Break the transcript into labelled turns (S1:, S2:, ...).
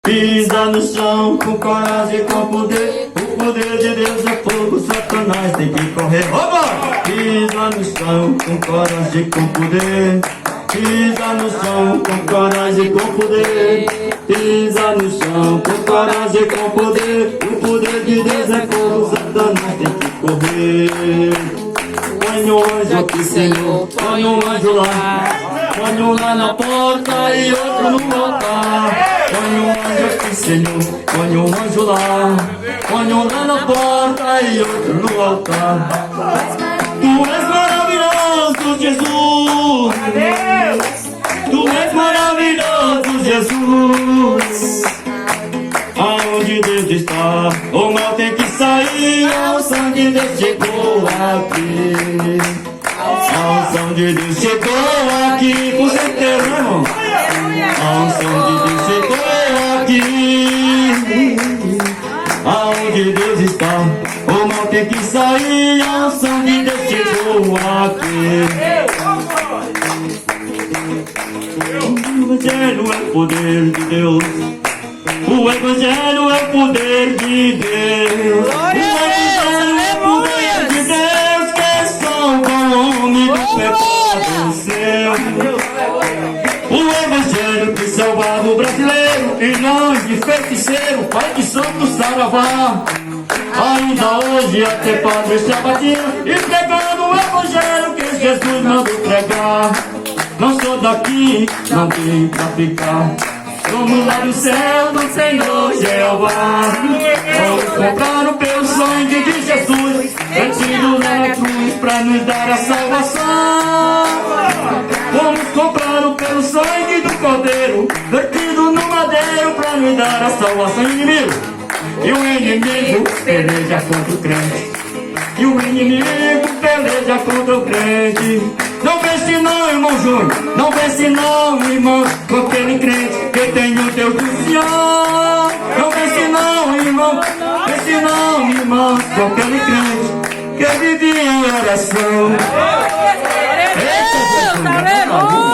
S1: Pisa no chão com coragem e com poder. O poder de Deus é fogo, Satanás tem que correr. Oba! Pisa no chão com coragem e com poder. Pisa no chão com coragem e com poder. Pisa no chão com coragem e com poder. O poder de Deus é fogo, Satanás tem que correr. Põe um anjo aqui, Senhor, põe um anjo lá. Põe um lá na porta e outro no altar. Põe um anjo aqui, Senhor, põe um anjo lá. Põe um lá na porta e outro no altar. Tu és maravilhoso, Jesus. Tu és maravilhoso, Jesus. Aonde Deus está, o mal tem que sair. O sangue de Deus chegou aqui. A unção de Deus chegou aqui. Com certeza, irmão. A unção de Deus chegou aqui. Aonde Deus está, o mal tem que sair. A unção de Deus chegou aqui. O Evangelho é o poder de Deus. O Evangelho é o poder de Deus. O Evangelho é o poder de Deus que salva o homem do pecado seu. O Evangelho que salvava o brasileiro e nós de feiticeiro, pai de santo saravá. Ainda hoje até padre se abatia e pregando o Evangelho que Jesus mandou pregar. Não sou daqui, não tem pra ficar. Somos lá do céu do Senhor Jeová. Vamos comprar o pelo sangue de Jesus, vertido na cruz pra nos dar a salvação. Vamos comprar o pelo sangue do Cordeiro, vertido no madeiro pra nos dar a salvação. Inimigo, e o inimigo peleja contra o crente. E o inimigo peleja contra o crente. Não vence não, irmão Júnior. Não vence não, irmão, com aquele crente que tem o Deus do Senhor. Não vence não, irmão. Vence não, irmão, com aquele crente que vive em oração.
S2: Deus, aleluia!